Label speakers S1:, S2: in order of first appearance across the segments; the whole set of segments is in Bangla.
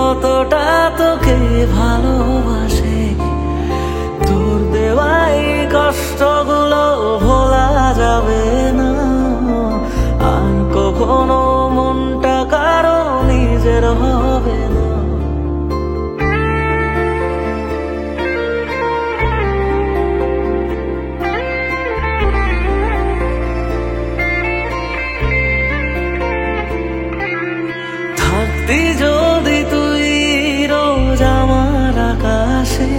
S1: কতটা তোকে ভালোবাসে। তোর দেওয়াই কষ্টগুলো ভোলা যাবে না, আর কখনো মনটা কারো নিজের হবে না। থাকতি যদি তুই রোজ আমার আকাশে,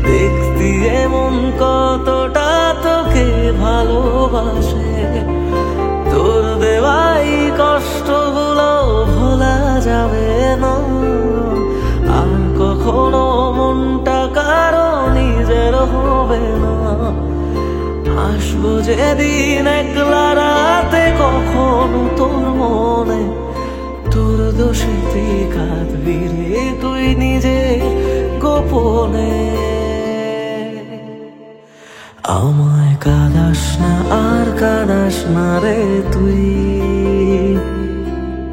S1: দেখতি এমন কতটা তোকে ভালোবাসে। তোর দেওয়াই কষ্টগুলো ভোলা যাবে না, আর কখনো মনটা কারো নিজের হবে না। আসবো যেদিন একলা রাতে কখনো তোর মনে, তোর দোষেতে কাঁদবি রে তুই নিজে গোপনে। আমায় কাঁদাস না আর কাঁদাস না রে তুই,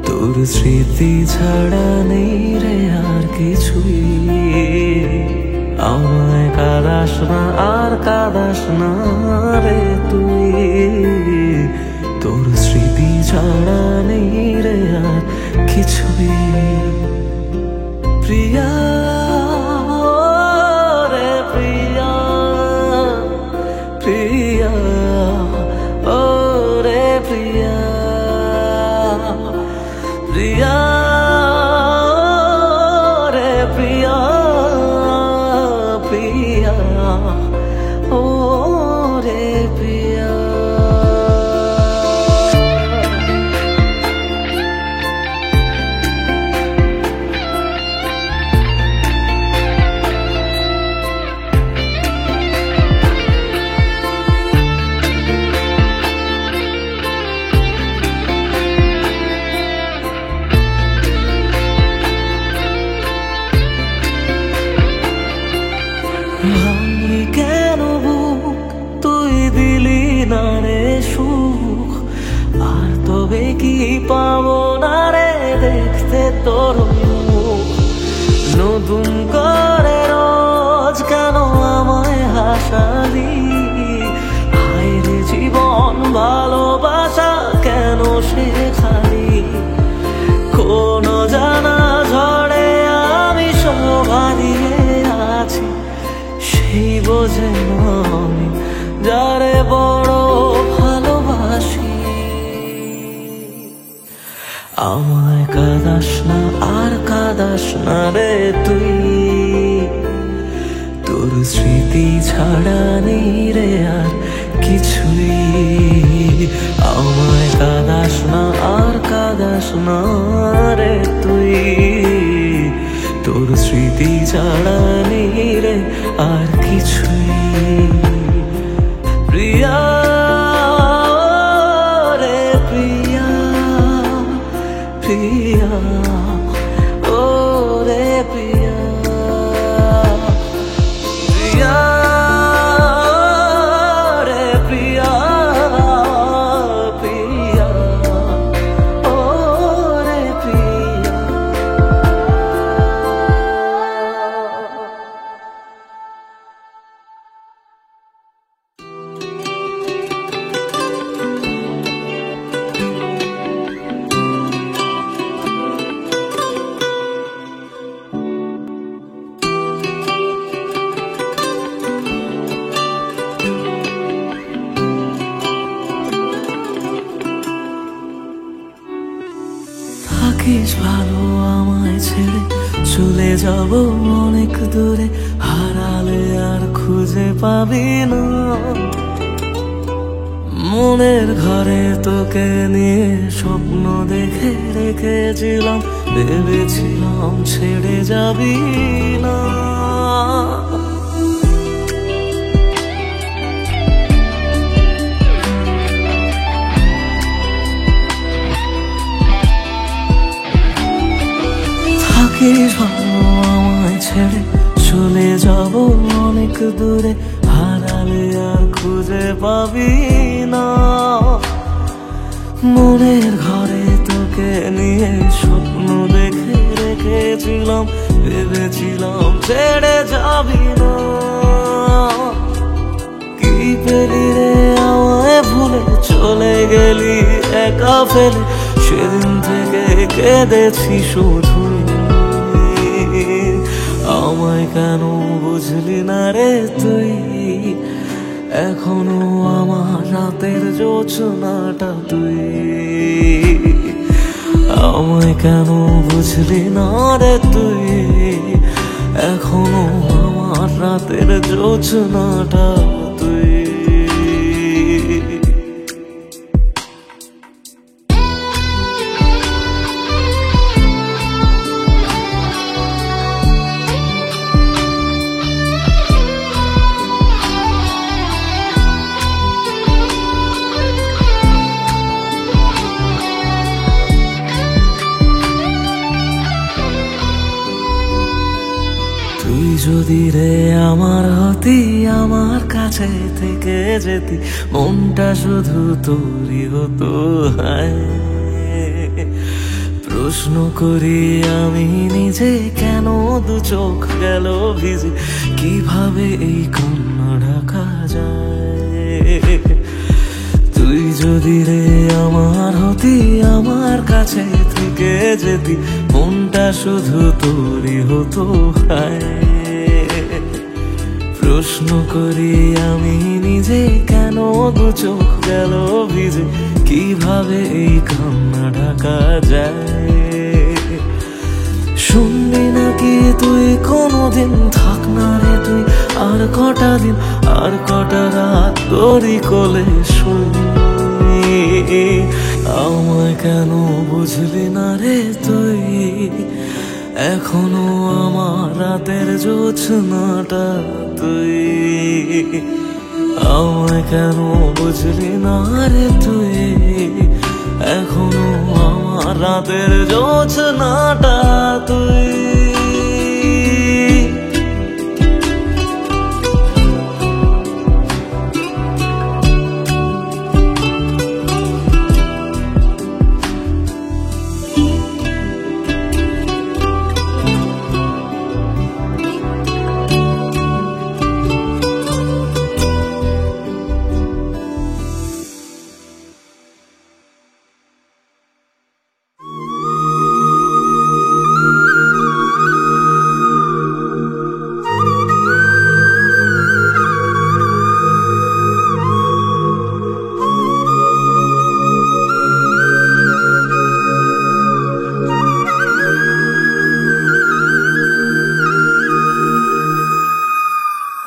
S1: তোর স্মৃতি ছাড়া নেই রে আর কিছুই। আমায় কাঁদাস না আর কাঁদাস না রে তুই, তোর স্মৃতি ছাড়া নেই রে আর কিছুই। প্রিয়া রে প্রিয়া, প্রিয়া ও রে প্রিয়া, প্রিয়া রে প্রিয়া, প্রিয়া ও রে প্রিয়া। ভাঙলি কেন বুক, তুই দিলি না রে সুখ, আর তবে কি পাবো না রে দেখতে তোর মুখ। নতুন করে রোজ কেন আমায় হাসালি, হায় রে জীবন ভালোবাসা কেন শেখালি। কোনো জানা ঝড়ে আমি সব হারিয়ে আছি, সেই বোঝে আমি যারে বড় ভালোবাসি। আমায় কাঁদাস না আর কাঁদাস না রে তুই, তোর স্মৃতি ছাড়া নেই রে আর কিছুই। আমায় কাঁদাস না আর কাঁদাস না রে তুই, তোর স্মৃতি ছাড়া নেই রে আর কিছুই। প্রিয়া রে প্রিয়া, প্রিয়া ও রে প্রিয়া, প্রিয়া রে প্রিয়া, প্রিয়া ও রে প্রিয়া। থাকিস ভালো আমায় ছেড়ে, চলে যাব অনেক দূরে, হারালে আর খুঁজে পাবি না। মনের ঘরে তোকে নিয়ে স্বপ্ন দেখে রেখেছিলাম, ভেবেছিলাম ছেড়ে যাবি না। থাকিস ভালো আমায় ছেড়ে, চলে যাব অনেক দূরে, হারালে আর খুঁজে পাবি না। মনের ঘরে তোকে নিয়ে স্বপ্ন দেখে রেখেছিলাম, ভেবেছিলাম ছেড়ে যাবি না। কি পেলি রে আমায় ভুলে, চলে গেলি একা ফেলে, সেদিন থেকে কেঁদেছি শুধু। আমায় কেন বুঝলি না রে তুই, এখনো আমার রাতের জোছনাটা তুই। আমায় কেন বুঝলি না রে তুই, এখনো আমার রাতের জোছনাটা তুই। তুই যদি রে আমার হতি, আমার কাছে থেকে যেতি, মনটা শুধু তোরই হতো। হায় প্রশ্ন করি আমি নিজে, কেন দু চোখ গেল ভিজে, কিভাবে এই কান্না ঢাকা যায়। তুই যদি রে আমার হতি, আমার কাছে থেকে যেতি, মনটা শুধু তোরই হতো। হায় প্রশ্ন করি আমি নিজে, কেন দু চোখ গেল ভিজে, কিভাবে এই কান্না ঢাকা যায়। শুনবি নাকি তুই কোনোদিন, থাক না রে তুই আর কটা দিন, আর কটা রাত তোরই কোলে শুনি। আমায় কেন বুঝলি না রে তুই, এখনো আমার রাতের জোছনাটা তুই। আমায় কেন বুঝলি না রে তুই, এখনো আমার রাতের জোছনাটা তুই।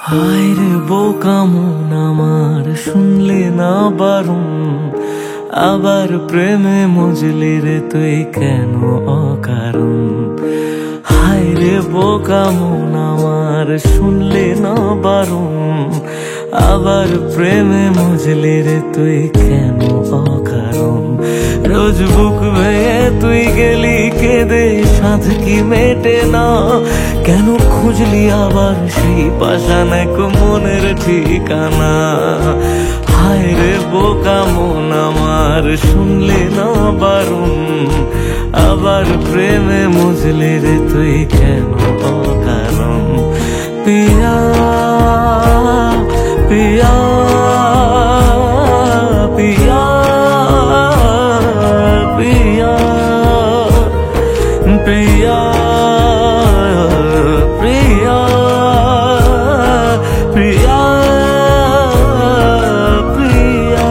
S1: হায় রে বোকা মন আমার, শুনলে না বারণ, আবার প্রেমে মজলি রে তুই কেন অকারণ। হায় রে বোকা মন আমার, শুনলে না বারণ, আবার প্রেমে মজলি রে তুই কেন অকারণ। রোজ বুক ভেঙে তুই গেলি কেঁদে, সাধ কি মেটে না, কেন খুঁজলি আবার সেই পাষাণ এক মনের ঠিকানা। হায় রে বোকা মন আমার, শুনলে না বারণ, আবার প্রেমে মজলি রে তুই কেন অকারণ। পিয়া পিয়া পিয়া পিয়া পিয়া প্রিয়া প্রিয়া প্রিয়া।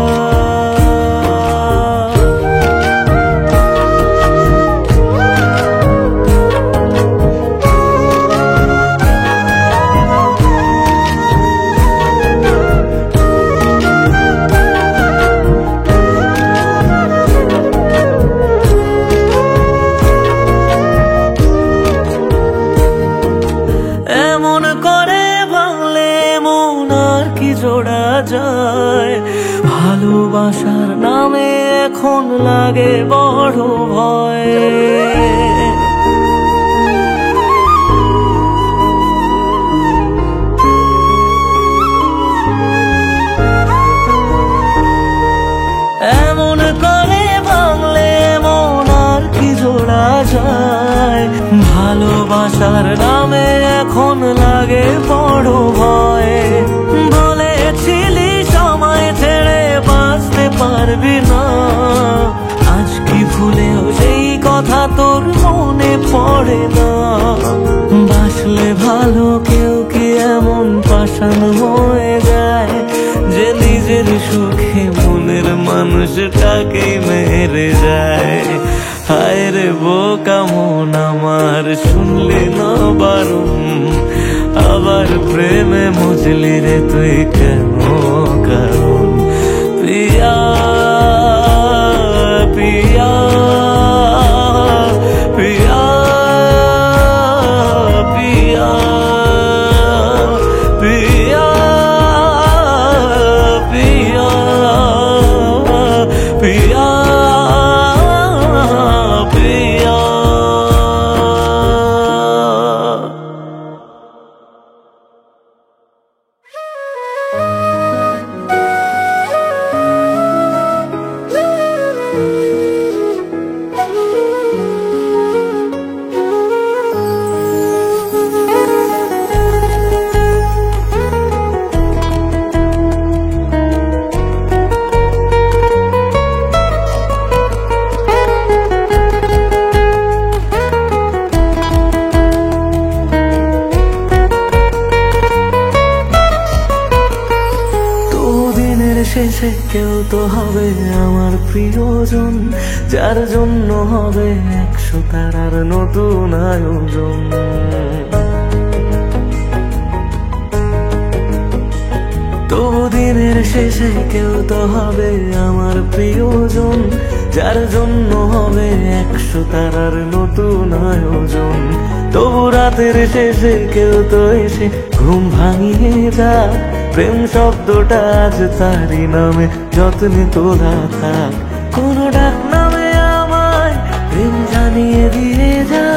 S1: এমন করে ভাঙলে মন আর কি জোড়া যায়, ভালোবাসার নামে এখন লাগে বড় ভয়। এমন করে ভাঙলে মন আর কি জোড়া যায়, ভালোবাসার নামে এখন লাগে বড় ভয়। বলেছিলি সময় ছেড়ে বাঁচতে পারবি না, আজ কি ভুলেও সেই কথা তোর মনে পড়ে না? বাসলে ভালো কেউ কি এমন পাষাণ হয়ে যায় যে নিজের সুখে মনের মানুষটাকেই মেরে যায়? হায় রে বোকা মন আমার, শুনলি না বারণ, আবার প্রেমে মজলি রে তুই কেন কারণ? পিয়া পিয়া পিয়া পিয়া পিয়া পিয়া পিয়া পিয়া। শেষে কেউ তো হবে আমার প্রিয়জন, যার জন্য হবে 100 তারার নতুন আয়োজন। তবু দিনের শেষে কেউ তো হবে আমার প্রিয়জন, যার জন্য হবে 100 তারার নতুন আয়োজন। তবু রাতের শেষে কেউ তো এসে ঘুম ভাঙিয়ে যা, প্রেম শব্দটা আজ তারই নামে যত্নে তোলা থাক। কোন ডাক নামে আমায় প্রেম জানিয়ে দিয়ে যা,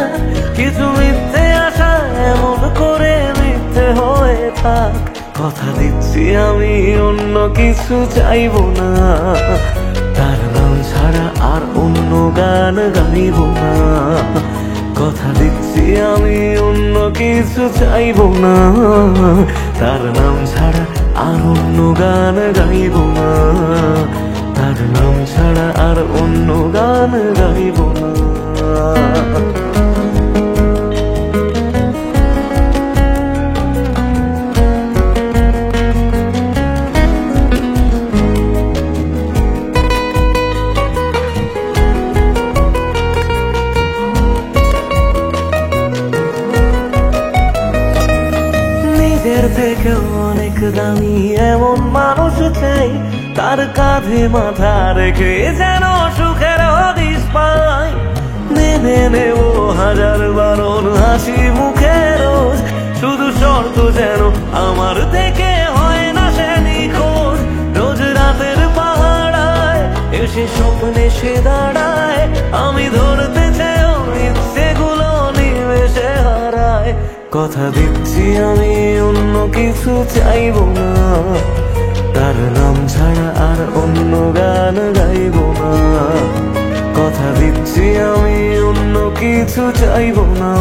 S1: কিছু মিথ্যে আশা এমন করে মিথ্যে হয়ে থাক। কথা দিচ্ছি আমি অন্য কিছু চাইব না, তার নাম ছাড়া আর অন্য গান গাইব না। কথা দিচ্ছি আমি অন্য কিছু চাইব না, তার নাম ছাড়া আর অন্য গান গাইব না, তার নাম ছাড়া আর অন্য গান গাইব না। নিজের থেকেও অনেক দামি এমন মানুষ চাই, তার কাঁধে মাথা রেখে যেন সুখের হদিস পাই। মেনে নেব 1000 বারণ হাসি মুখে রোজ, শুধু শর্ত যেন আমার থেকে হয় না সে নিখোঁজ। রোজ রাতের পাহাড়ায় এসে স্বপ্নে সে দাঁড়ায়, আমি ধরতে চেয়েও ইচ্ছেগুলো নিমেষে হারায়। কথা দিচ্ছি আমি অন্য কিছু চাইব না, তার নাম ছাড়া আর অন্য গান গাইব না। কথা দিচ্ছি আমি অন্য কিছু চাইব না,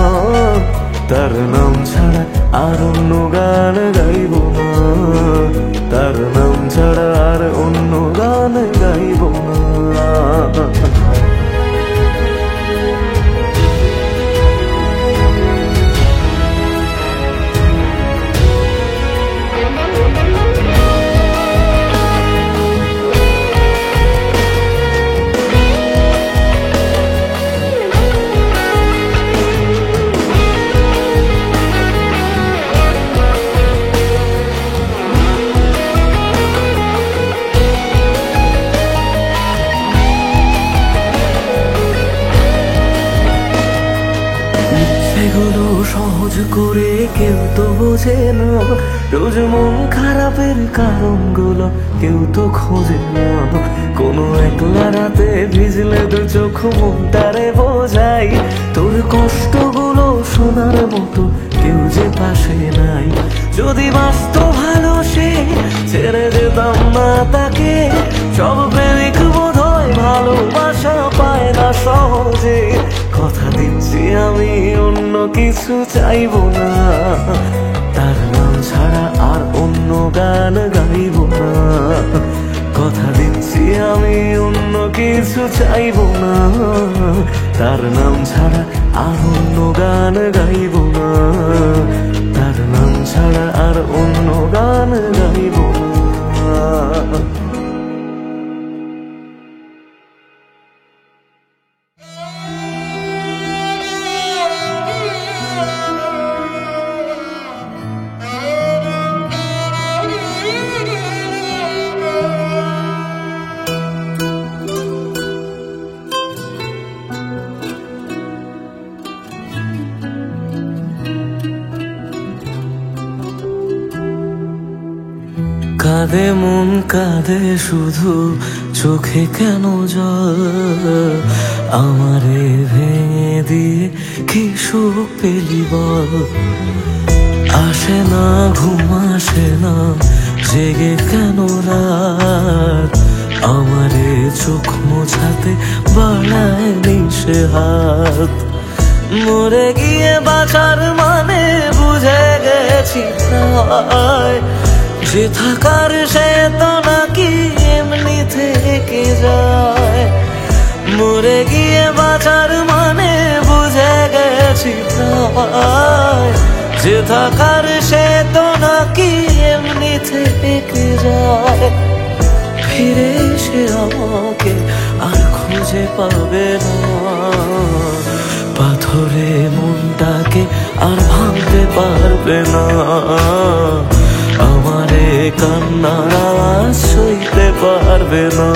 S1: তার নাম ছাড়া আর অন্য গান গাইব না, তার নাম ছাড়া আর অন্য গান গাইব না। এগুলো সহজ করে কেউ তো বোঝে না, রোজ মন খারাপের কারণগুলো কেউ তো খোঁজে না। কোনো একলা রাতে ভিজলে তো চোখ মনটারে বোঝাই, তোর কষ্টগুলো শোনার মতো কেউ যে পাশে নাই। যদি বাঁচত ভালো সে ছেড়ে যেতাম না তাকে, সব প্রেমিক বোধ হয় ভালোবাসা পায় না সহজে। কথা দিচ্ছি আমি আমি অন্য কিছু চাইবো না, তার নাম ছাড়া আর অন্য গান গাইবো না। কথা দিচ্ছি আমি অন্য কিছু চাইবো না, তার নাম ছাড়া আর অন্য গান গাইবো না, তার নাম ছাড়া আর অন্য গান গাইবো না। কাঁদে মন কাঁদে শুধু, চোখে কেন জল? আমারে ভেঙে দিয়ে কি সুখ পেলি বল? আসে না ঘুম আসে না, জেগে কেন রাত? আমারে চোখ মোছাতে বাড়ায় নিশে হাত। মরে গিয়ে বাঁচার মানে বুঝে গেছি প্রায়, যে থাকার সে তো নাকি এমনি থেকে যায়। মরে গিয়ে বাঁচার মানে বুঝে গেছি প্রায়, যে থাকার সে তো নাকি এমনি থেকে যায়। ফিরে এসে আমাকে আর খুঁজে পাবে না, পাথরে মনটাকে আর ভাঙতে পারবে না। আমারে কান্নার আওয়াজ সইতে পারবে না,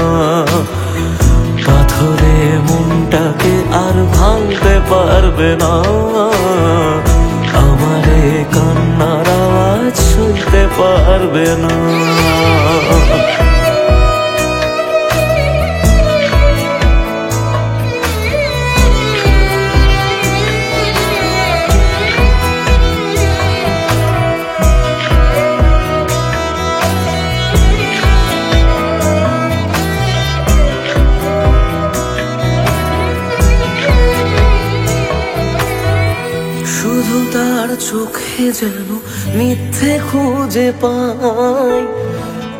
S1: পাথরে মনটাকে আর ভাঙতে পারবে না। আমারে কান্নার আওয়াজ সইতে পারবে না। শুধু তার চোখে যেন মিথ্যে খুঁজে পাই,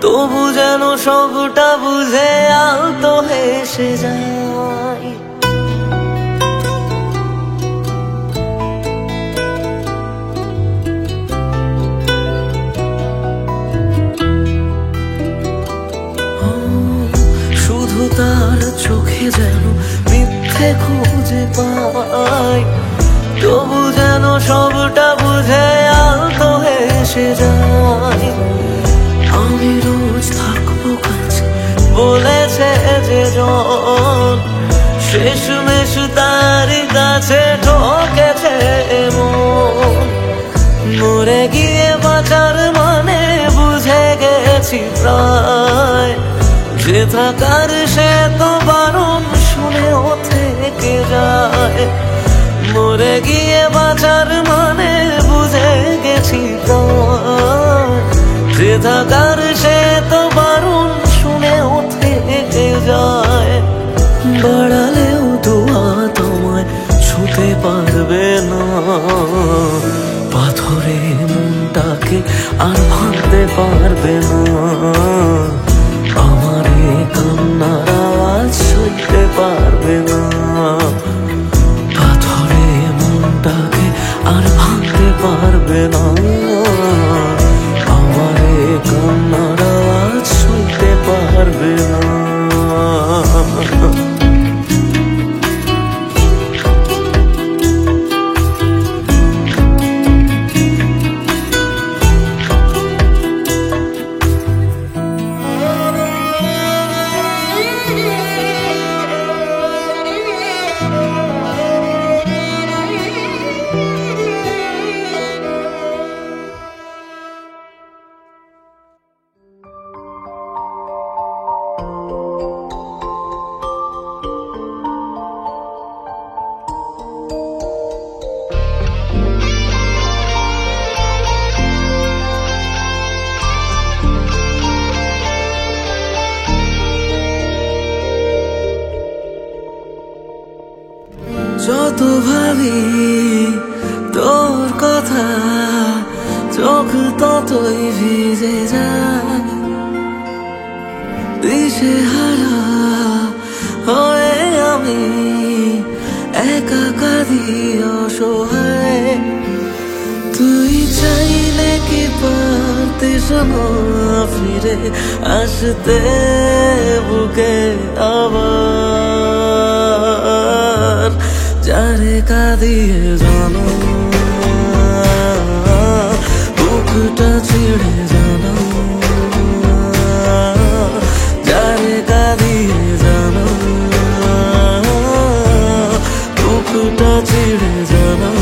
S1: তবু যেন সবটা বুঝে আলতো হেসে যায়। শুধু তার চোখে যেন মিথ্যে খুঁজে পাই, তবু যেন সবটা বুঝে আলতো হেসে যায়। আমি রোজ থাকবো কাছে বলেছে যে জন, শেষমেশ তার কাছে ঠকেছে মন। মরে গিয়ে বাঁচার মানে বুঝে গেছি প্রায়, যে থাকার সে তো বারণ শুনেও থেকে যায়। মরে গিয়ে বাঁচার মানে বুঝে গেছি প্রায়, যে থাকার সে তো বারণ শুনেও থেকে যায়। বাড়ালেও দোয়া তোমায় ছুতে পারবে না, পাথরে মনটাকে আর ভাঙতে পারবে না। আমারে কান্নার আওয়াজ সইতে পারবে না, পাথরে মনটাকে আর ভাঙতে পারবে না। আমারে কান্নার আওয়াজ সইতে পারবে না। যত ভাবি তোর কথা চোখ ততই ভিজে যায়, দিশেহারা হয়ে আমি একা কাঁদি অসহায়। তুই চাইলে কি পারতিস না ফিরে আসতে বুকে আবার, যারে কাঁদিয়ে জানো বুকটা ছিঁড়ে জানো, যারে কাঁদিয়ে জানো বুকটা ছিঁড়ে জানো।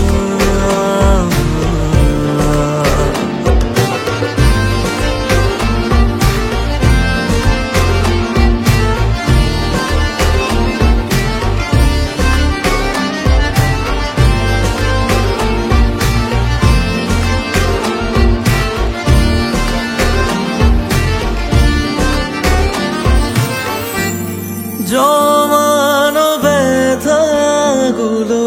S1: জমানো ব্যথাগুলো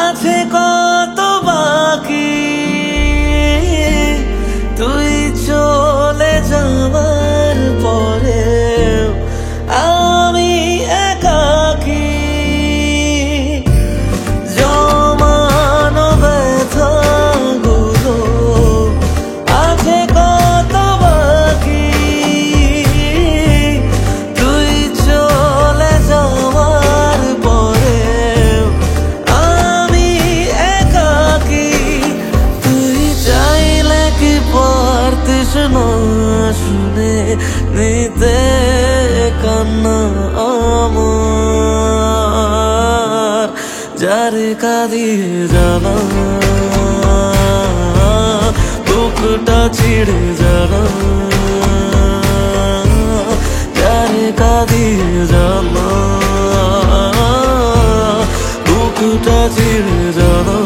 S1: আছে কত বাকি, তুই চলে যাওয়ার পরে আমি একাকী। জমানো ব্যথাগুলো আছে কত বাকি, শুনে নিতে কান্না আমার, যারে কাঁদিয়ে জানা বুকটা ছিঁড়ে জানা, যারে কাঁদিয়ে জানা বুকটা ছিঁড়ে জানা।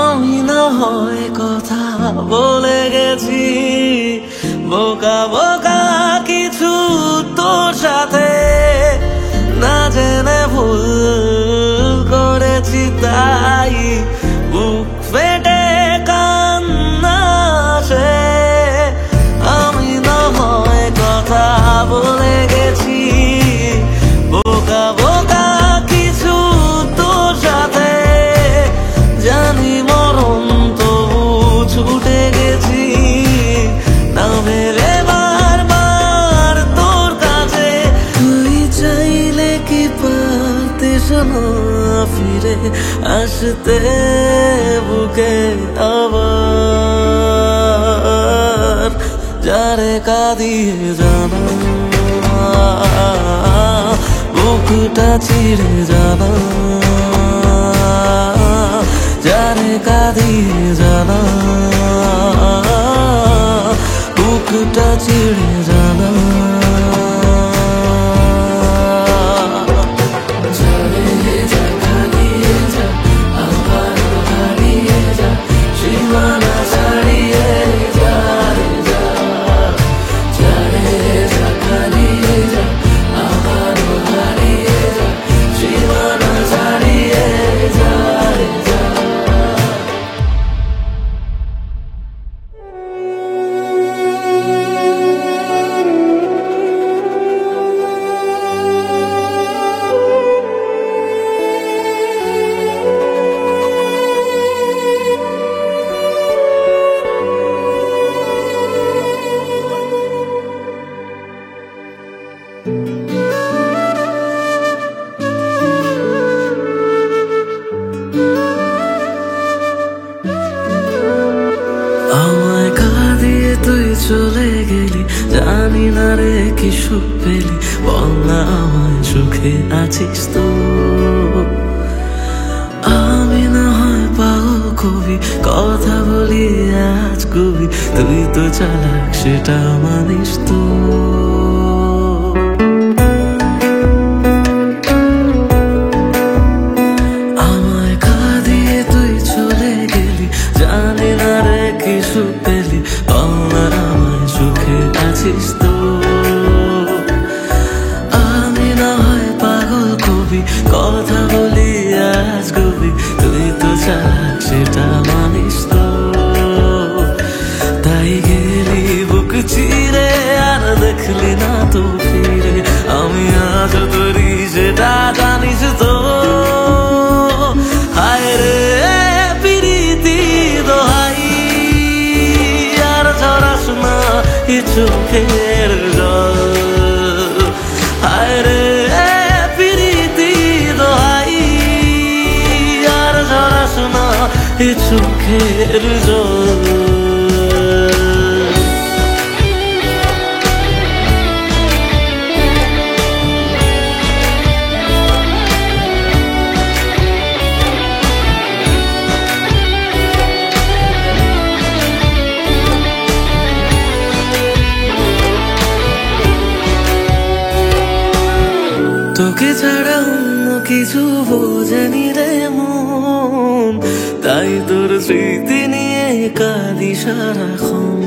S1: আমি না হয় কথা বলে গেছি বোকা বোকা কিছু তোর সাথে, না জেনে ভুল করেছি তাই বুক ফেটে কান্না আসে। আমি না হয় কথা বলে গেছি বোকা বোকা কিছু তোর সাথে, জানি মরণ তবু ছুটে গেছি না মেরে বারবার তোর কাছে। তুই চাইলে কি পারতিস না ফিরে আসতে বুকে আবার, যারে কাঁদিয়ে জানা বুকটা ছিঁড়ে জানা, যারে কাঁদিয়ে জানা বুকটা ছিঁড়ে জানা। আমায় কাঁদিয়ে তুই চলে গেলি, জানি না রে কি সুখ পেলি, বল না আমায় সুখে আছিস তো। আমি না হয় পাগল কবি, কথা বলি আজ কবি, তুই তো চালাক সেটা মানিস তো। আমায় কাঁদিয়ে তুই চলে গেলি, জানি না রে কি সুখ পেলি, পাওনা আমায় সুখে আছিস তো। আমি না হয় পাগল কবি, কথা বলি আজ কবি, তুই তো চালাক সেটা মানিস তো। তাই গেলি বুক চিরে আর দেখলি না তো ফিরে, আমি আজ তোরি সেটা জানিস তো। হায় রে প্রীতি দোহাই, আর ঝরাস না এ চোখের জল। হায় রে প্রীতি দোহাই, আর ঝরাস না এ চোখের জল। তোকে ছাড়া অন্য কিছু বোঝেনি রে মন, তাই তোর স্মৃতি নিয়ে কাঁদি সারাক্ষণ।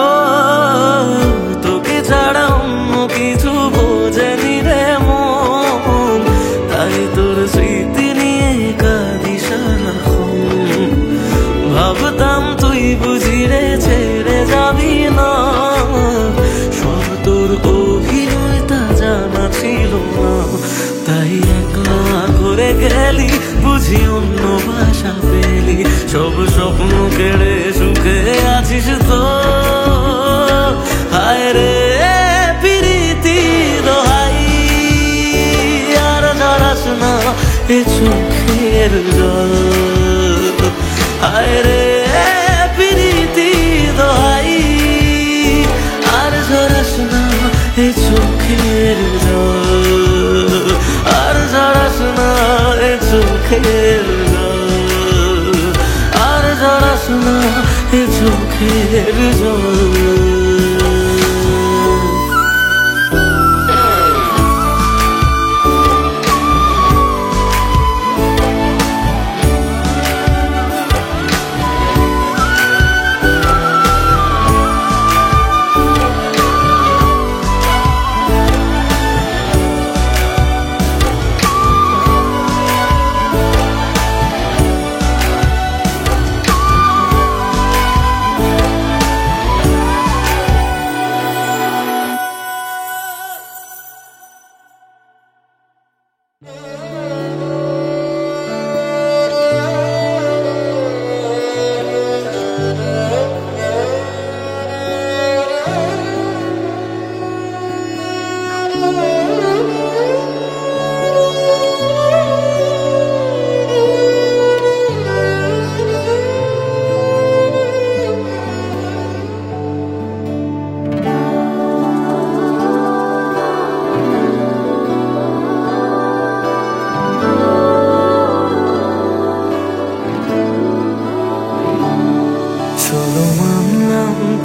S1: ও তোকে ছাড়া অন্য কিছু বোঝেনি রে মন, তাই তোর স্মৃতি নিয়ে কাঁদি সারাক্ষণ। ভাবতাম তুই বুঝি রে ছেড়ে যাবি না, সব তোর অভিনয় তা জানা ছিল না। তাই একলা করে গেলি বুঝি অন্য ভাষা পেলি, সব স্বপ্ন কেড়ে সুখে আছিস তো। হায় রে প্রীতি দোহাই, আর ঝরাস না এ চোখের জল। হায় রে প্রীতি দোহাই, আর ঝরাস না এ চোখের জল। আর ঝরাস না এ চোখের জল, আর ঝরাস না এ চোখের জল।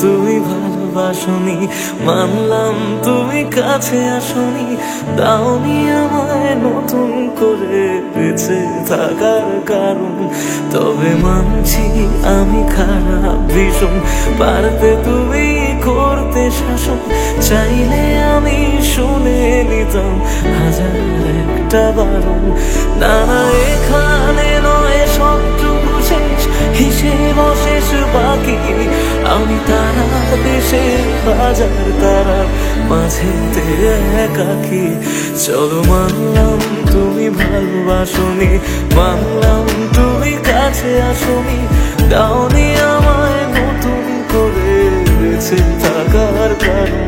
S1: তুমি ভালোবাসনি, মানলাম তুমি কাছে আসনি, দাওনি আমায় নতুন করে বেঁচে থাকার কারণ। তবে মানছি আমি খারাপ ভীষণ, পারতে তুমি করতে শাসন, চাইলে আমি শুনে নিতাম হাজার একটা বারণ। না না এখানে নয় সবটুকু শেষ, হিসেব শেষ বাকি, আমি তারা দেশে হাজার তারা মাঝেতে একাকি। চলো মানলাম তুমি ভালোবাসনি, মানলাম তুমি কাছে আসনি, দাওনি আমায় নতুন করে বেঁচে থাকার কারণ।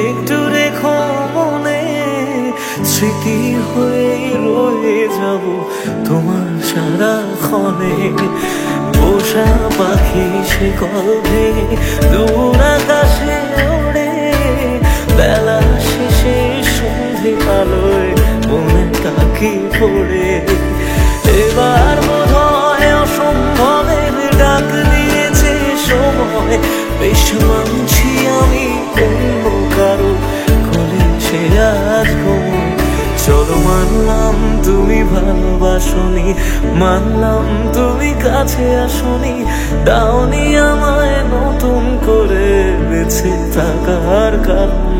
S1: একটু রেখো মনে, স্মৃতি হয়ে রয়ে যাব তোমার সারাক্ষণে। পোষা পাখি সে কবে দূর আকাশে ওড়ে, বেলা শেষে সন্ধে আলোয় মনে তাকি পড়ে। এবার বোধহয় অসম্ভবের ডাক দিয়েছে সময়, বেশ মানছি আমি অন্য কারো কোলে সে আজ ঘুমোয়। চলো মানলাম তুমি ভালোবাসনি, মানলাম তুমি কাছে আসনি, দাওনি আমায় নতুন করে বেঁচে থাকার কারণ।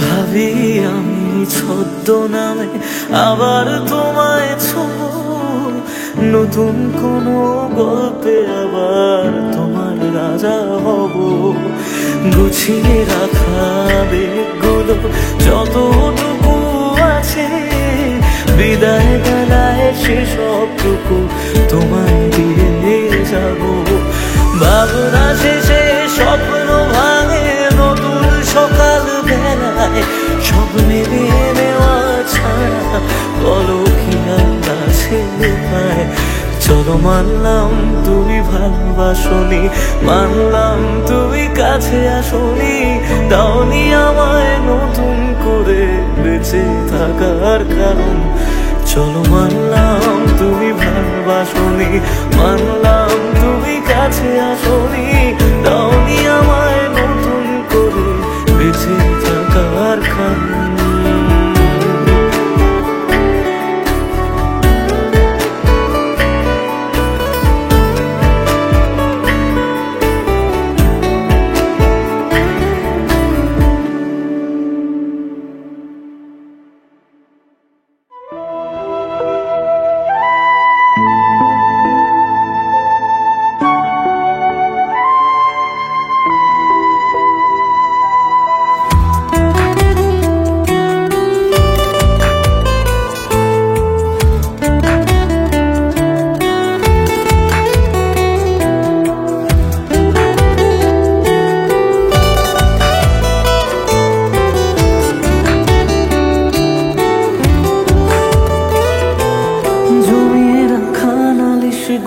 S1: ভাবি আমি ছদ্মনামে আবার তোমায় ছোঁব, নতুন কোনো গল্পে আবার তোমার রাজা হব। গুছিয়ে রাখা বেগগুলো যতটুকু আছে, বিদায় বেলায় সেসবটুকু তোমায় দিয়ে যাব। ভাবনা শেষে স্বপ্ন ভাঙে নতুন সকাল বেলায়, সব মেনে নেওয়া ছাড়া বলো কি আছে উপায়। চলো মানলাম তুমি ভালোবাসনি, মানলাম তুমি কাছে আসনি, দাওনি আমায় নতুন করে বেঁচে থাকার কারণ। চলো মানলাম তুমি ভালোবাসনি, মানলাম তুমি কাছে আসনি, দাওনি আমায় নতুন করে বেঁচে থাকার কারণ।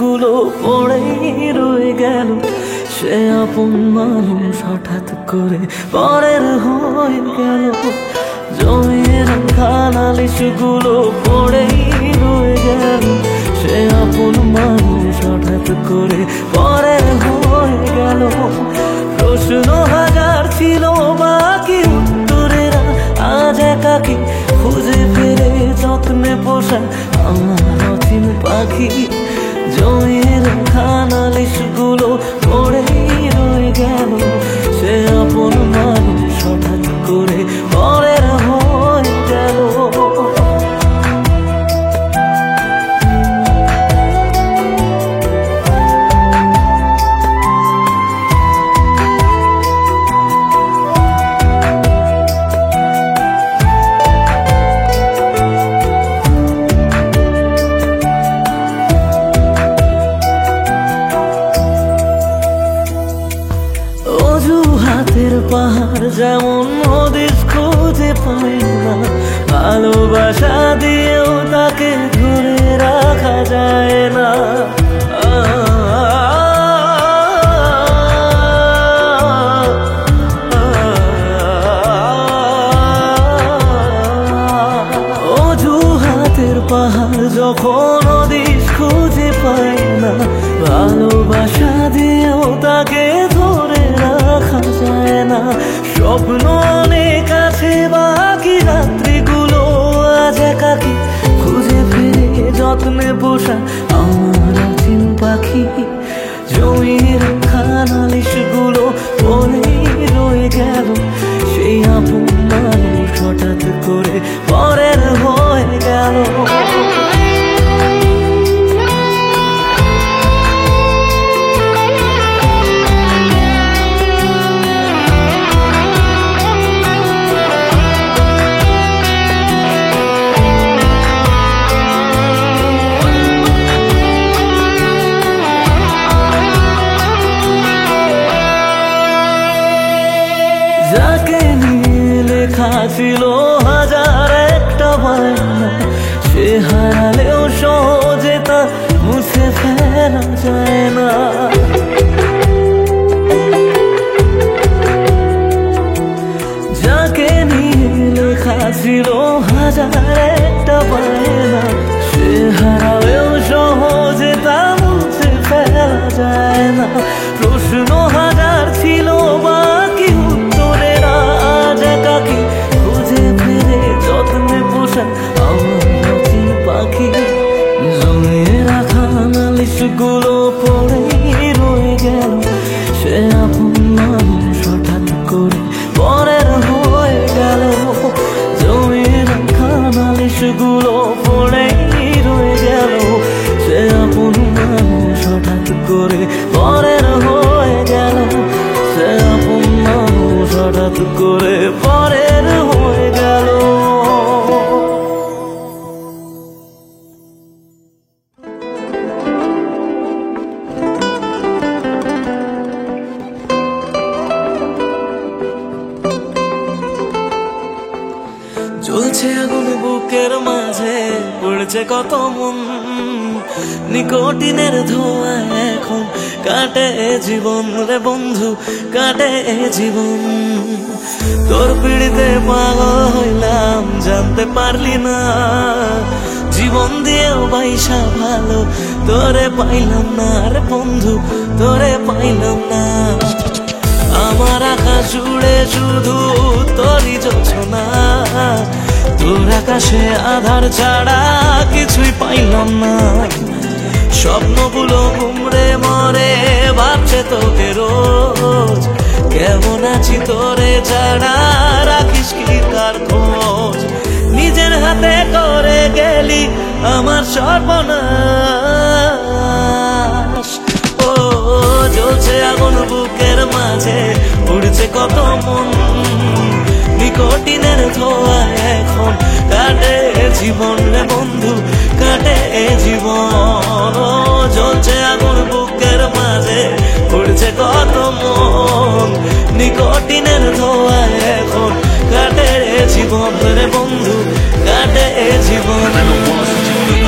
S1: গুলো পড়েই রয়ে গেল, সে আপন মানুষ হঠাৎ করে পরের হয়ে গেল। জমিয়ে রাখা নালিশ গুলো পড়েই রয়ে গেল, সে আপন মানুষ হঠাৎ করে পরের হয়ে গেল। প্রশ্ন হাজার ছিল বাকি উত্তরেরা আজ একাকি খুঁজে ফেরে যত্নে পোষা আমার অচিন পাখি। জমিয়ে রাখা নালিশ গুলো পড়েই রয়ে গেল, সে আপন মানুষ হঠাৎ করে পরের হয়ে গেল। হাতের পাহাড় যেমন হদিস খুঁজে পায় না, ভালোবাসা দিয়েও তাকে ধরে রাখা যায় না। অজুহাতের পাহাড় যখন হদিস খুঁজে পায় না, ভালোবাসা দিয়েও তাকে ধরে রাখা যায় না। স্বপ্ন অনেক আছে বাকি, রাত্রিগুলো আজ একাকি খুঁজে ফিরে যত্নে পোষা আমার অচিন পাখি। জমিয়ে রাখা নালিশ গুলো পড়েই রয়ে গেল, সেই আপন মানুষ হঠাৎ যাকে নিয়ে লেখা ছিল হাজার একটা বায়না, সে হারালেও সহজে তা মুছে ফেলা যায় না। যাকে নিয়ে লেখা ছিল হাজার একটা বায়না, সে হারালেও সহজে তা মুছে ফেলা যায় না। প্রশ্ন হাজার ছিল বাকি, উত্তরের আজ একাকী খুঁজে ফিরে যত্নে পোষা আমার পাখি। জমিয়ে রাখা নালিশগুলো পড়েই রয়ে গেল, সে আপন মানুষ হঠাৎ করে পরের হয়ে গেল। জমিয়ে রাখা নালিশগুলো পড়েই রয়ে গেল, সে আপন মানুষ হঠাৎ করে পরের হয়ে গেল। সে আপন মানুষ হঠাৎ করে পরের হয়ে গেল। জ্বলছে আগুন বুকের মাঝে, পড়ছে কত মন, নিকোটিনের ধোঁয়া এখন কাটে জীবন রে বন্ধু, কাটে জীবন। তোর পিড়িতে পাগল হইলাম, জানতে পারলি না, জীবন দিয়েও বাইসা ভালো তোরে পাইলাম না রে বন্ধু, তোরে পাইলাম না। আমার আকাশ জুড়ে শুধু তোরই জোছনা, তোর আকাশে আধার ছাড়া কিছুই পাইলাম না। স্বপ্নগুলো ঘুমড়ে মরে ভাবছে তোকে রোজ, কেমন আছি তোরে ছাড়া রাখিস কি তার খোঁজ। নিজের হাতে করে গেলি আমার সর্বনাশ। ও জ্বলছে আগুন বুকের মাঝে, উড়ছে কত মন, নিকোটিনের ধোঁয়া এখন কাটে জীবন রে বন্ধু, কাটে জীবন। জ্বলছে আগুন বুকের মাঝে, উড়ছে কত মন, নিকোটিনের ধোঁয়া এখন কাটে জীবন রে বন্ধু, কাটে জীবন।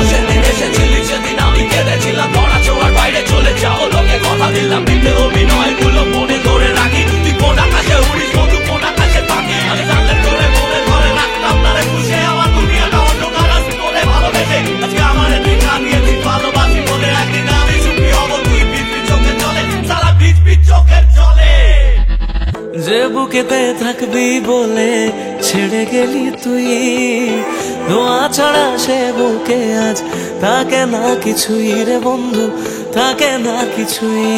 S2: সেদিন এসেছিলি, সেদিন আমি কেঁদেছিলাম, ধরা ছোঁয়ার বাইরে চলে যাও লোকে কথা দিলাম, মিথ্যে অভিনয়গুলো মনে ধরে রাখি। তুই কোন আকাশে উড়িস বন্ধু, কোন আকাশে থাকি, আমি জানলে তোরে মনে ধরে রাখতাম না রে খুশি। আমার দুনিয়াটা অন্ধকার আছে তোরে ভালোবেসে, আজকে আমার দেখা নিয়ে তুই ভালোবাসি বলে একদিন আমি সুখী হব। তুই বিচবি চোখের জলে, সারা বিচবি চোখের জলে।
S1: যে বুকেতে থাকবি বলে ছেড়ে গেলি তুই, ধোঁয়া ছাড়া সে বুকে আজ থাকে না কিছুই রে বন্ধু, থাকে না কিছুই।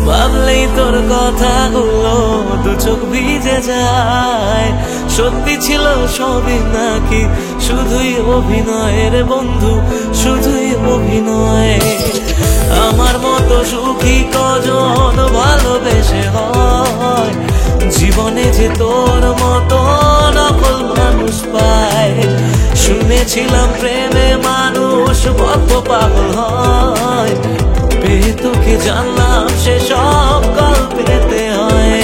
S1: ভাবলেই তোর কথাগুলো দু চোখ ভিজে যায়, সত্যি ছিল সবই নাকি শুধুই অভিনয় রে বন্ধু, শুধুই অভিনয়। আমার মতো সুখী কজন ভালোবেসে হয়, জীবনে যে তোর মতো নকল মানুষ পায়। শুনেছিলাম প্রেমে মানুষ বদ্ধ পাগল হয়, পেয়ে তোকে জানলাম সে সব গল্পেতে হয়।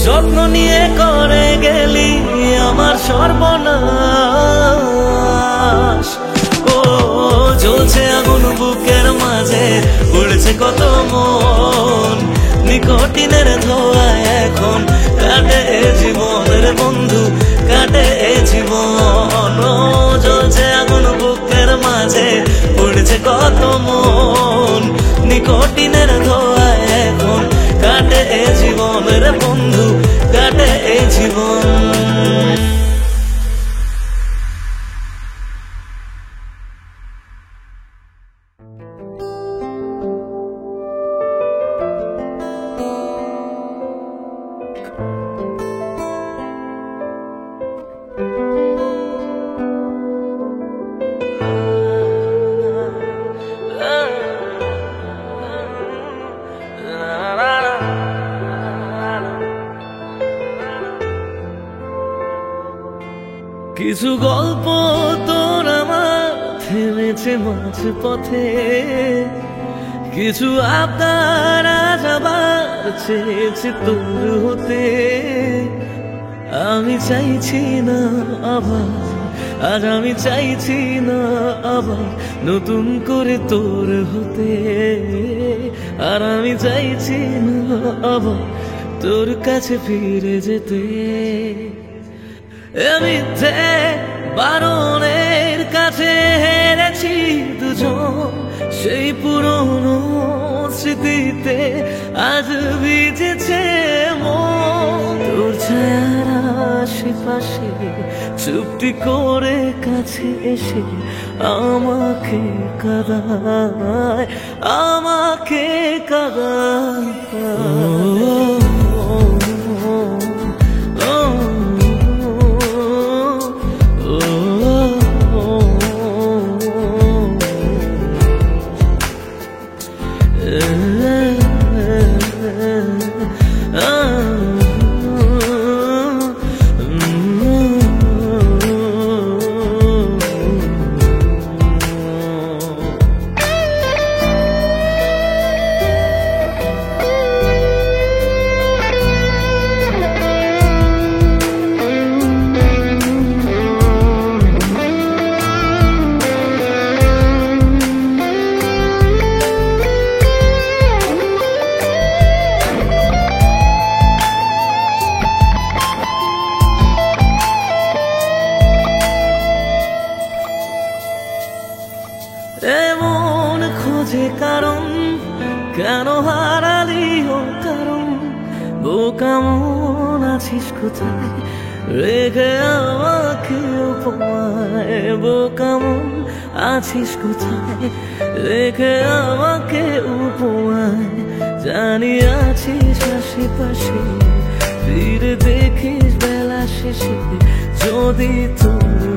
S1: স্বপ্ন নিয়ে করে গেলি আমার সর্বনাশ। ও জ্বলছে আগুন বুকের মাঝে, উড়ছে কত মন, নিকোটিনের ধোঁয়া এখন কাটে জীবন রে বন্ধু, কাটে জীবন। ও জ্বলছে আগুন বুকের মাঝে, উড়ছে কত মন, নিকোটিনের ধোঁয়া এখন কাটে জীবন রে বন্ধু, কাটে জীবন। কিছু গল্প তোর আমার থেমেছে মাঝ পথে, কিছু আবদার আজ আবার চেয়েছি তোর হতে, আমি চাইছি না আবার, আজ আমি চাইছি না আবার নতুন করে তোর হতে, আর আমি চাইছি না আবার তোর কাছে ফিরে যেতে। মিথ্যে বারণের কাছে হেরেছি দুজন, সেই পুরনো স্মৃতিতে আজ ভিজেছে মন। তোর ছায়ার আশেপাশে চুপটি করে কাছে এসে আমাকে কাঁদায়, আমাকে কাঁদায়। এমন খোঁজে কারণ, কেন হারালি ও কারণ, বোকা মন আছিস কোথায় রেখে আমাকে উপমায়, বোকা মন আছিস কোথায় রেখে আমাকে উপমায়। জানি আছিস আশেপাশে, ফিরে দেখিস বেলা শেষে যদি তোর